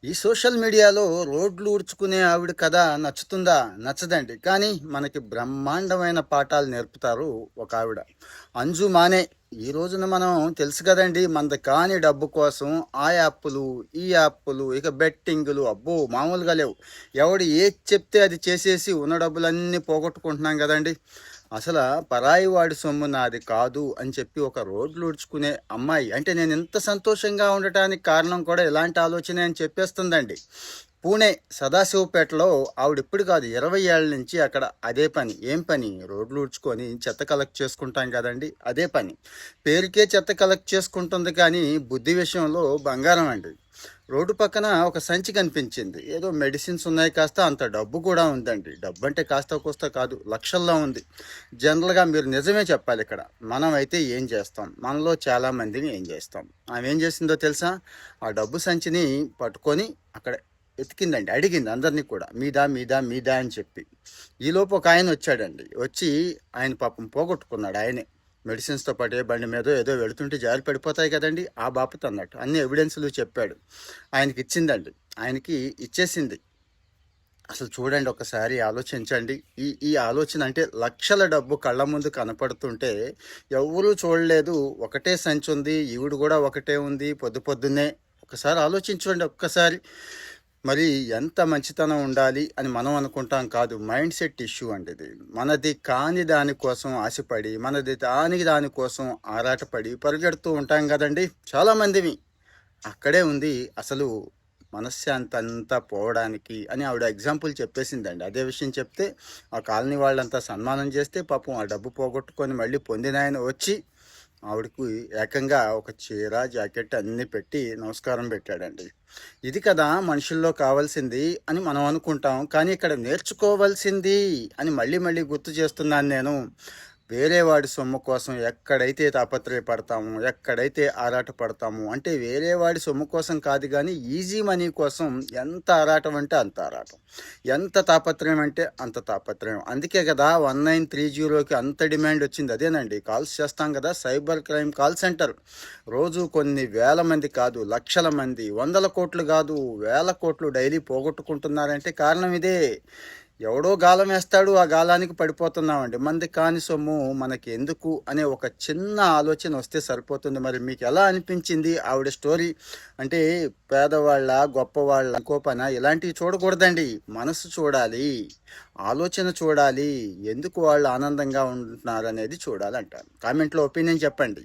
ఈ సోషల్ మీడియాలో రోడ్లు ఊడ్చుకునే ఆవిడ కథ నచ్చుతుందా? నచ్చదండి. కానీ మనకి బ్రహ్మాండమైన పాఠాలు నేర్పుతారు ఒక ఆవిడ. అంజు మానే. ఈ రోజున మనం తెలుసు కదండి, మనది కాని డబ్బు కోసం ఆ యాప్పులు, ఈ యాప్పులు, ఇక బెట్టింగులు అబ్బో మామూలుగా లేవు. ఎవడు ఏది చెప్తే అది చేసేసి ఉన్న డబ్బులన్నీ పోగొట్టుకుంటున్నాం కదండి. అసలు పరాయి వాడి సొమ్ము నాది కాదు అని చెప్పి ఒక రోడ్లు ఊడ్చుకునే అమ్మాయి అంటే నేను ఇంత సంతోషంగా ఉండటానికి కారణం కూడా ఇలాంటి ఆలోచనే అని చెప్పేస్తుందండి. పూణే సదాశివపేటలో ఆవిడ ఇప్పుడు కాదు 20 ఏళ్ళ నుంచి అక్కడ అదే పని. ఏం పని? రోడ్లు ఊడ్చుకొని చెత్త కలెక్ట్ చేసుకుంటాం కదండి, అదే పని. పేరుకే చెత్త కలెక్ట్ చేసుకుంటుంది కానీ బుద్ధి విషయంలో బంగారం అండి. రోడ్డు పక్కన ఒక సంచి కనిపించింది. ఏదో మెడిసిన్స్ ఉన్నాయి, కాస్త అంత డబ్బు కూడా ఉందండి. డబ్బు అంటే కాస్త కూస్త కాదు, లక్షల్లో ఉంది. జనరల్గా మీరు నిజమే చెప్పాలి ఇక్కడ. మనం అయితే ఏం చేస్తాం, మనలో చాలా మందిని ఏం చేస్తాం. ఆమె ఏం చేసిందో తెలుసా? ఆ డబ్బు సంచిని పట్టుకొని అక్కడ ఎతికిందండి, అడిగింది అందరినీ కూడా, మీదా మీదా మీదా అని చెప్పి. ఈలోపు ఒక ఆయన వచ్చాడండి. వచ్చి ఆయన పాపం పోగొట్టుకున్నాడు ఆయనే. మెడిసిన్స్తో పాటు ఏ బండి మీద ఏదో వెళుతుంటే జారి పడిపోతాయి కదండి, ఆ బాపత అన్నట్టు అన్ని ఎవిడెన్స్లు చెప్పాడు. ఆయనకి ఇచ్చిందండి. ఆయనకి ఇచ్చేసింది. అసలు చూడండి, ఒకసారి ఆలోచించండి. ఈ ఈ ఆలోచన అంటే లక్షల డబ్బు కళ్ళ ముందు కనపడుతుంటే ఎవరూ చూడలేదు, ఒకటే సంచి ఉంది, ఈవిడ కూడా ఒకటే ఉంది. పొద్దు పొద్దున్నే ఒకసారి ఆలోచించండి ఒక్కసారి. మరి ఎంత మంచితనం ఉండాలి అని మనం అనుకుంటాం కాదు, మైండ్ సెట్ ఇష్యూ అండి ఇది. మనది కాని దానికోసం ఆశపడి, మనది కాని దానికోసం ఆరాటపడి పరిగెడుతూ ఉంటాం కదండి చాలామందివి. అక్కడే ఉంది అసలు మనశ్శాంతి అంతా పోవడానికి అని ఆవిడ ఎగ్జాంపుల్ చెప్పేసిందండి. అదే విషయం చెప్తే ఆ కాలనీ వాళ్ళంతా సన్మానం చేస్తే పాపం ఆ డబ్బు పోగొట్టుకొని మళ్ళీ పొందిన ఆయన వచ్చి ఆవిడకు ఏకంగా ఒక చీర, జాకెట్ అన్నీ పెట్టి నమస్కారం పెట్టాడండి. ఇది కదా మనుషుల్లో కావాల్సింది అని మనం అనుకుంటాం. కానీ ఇక్కడ నేర్చుకోవాల్సింది అని మళ్ళీ మళ్ళీ గుర్తు చేస్తున్నాను నేను. వేరే వాడి సొమ్ము కోసం ఎక్కడైతే తాపత్రయపడతాము, ఎక్కడైతే ఆరాట పడతాము, అంటే వేరే వాడి సొమ్ము కోసం కాదు కానీ ఈజీ మనీ కోసం ఎంత ఆరాటం అంటే అంత ఆరాటం, ఎంత తాపత్రయం అంటే అంత తాపత్రయం. అందుకే కదా 1930కి అంత డిమాండ్ వచ్చింది. అదేనండి, కాల్స్ చేస్తాం కదా, సైబర్ క్రైమ్ కాల్ సెంటర్. రోజు కొన్ని వేల మంది కాదు, లక్షల మంది, 100 కోట్లు కాదు, వేల కోట్లు డైలీ పోగొట్టుకుంటున్నారంటే కారణం ఇదే. ఎవడో గాలం వేస్తాడు, ఆ గాలానికి పడిపోతున్నామండి. మంది కాని సొమ్ము మనకి ఎందుకు అనే ఒక చిన్న ఆలోచన వస్తే సరిపోతుంది. మరి మీకు ఎలా అనిపించింది ఆవిడ స్టోరీ? అంటే పేదవాళ్ళ, గొప్పవాళ్ళ కోపన ఇలాంటివి చూడకూడదండి. మనసు చూడాలి, ఆలోచన చూడాలి, ఎందుకు వాళ్ళు ఆనందంగా ఉంటున్నారు అనేది చూడాలంటారు. కామెంట్లో ఒపీనియన్ చెప్పండి.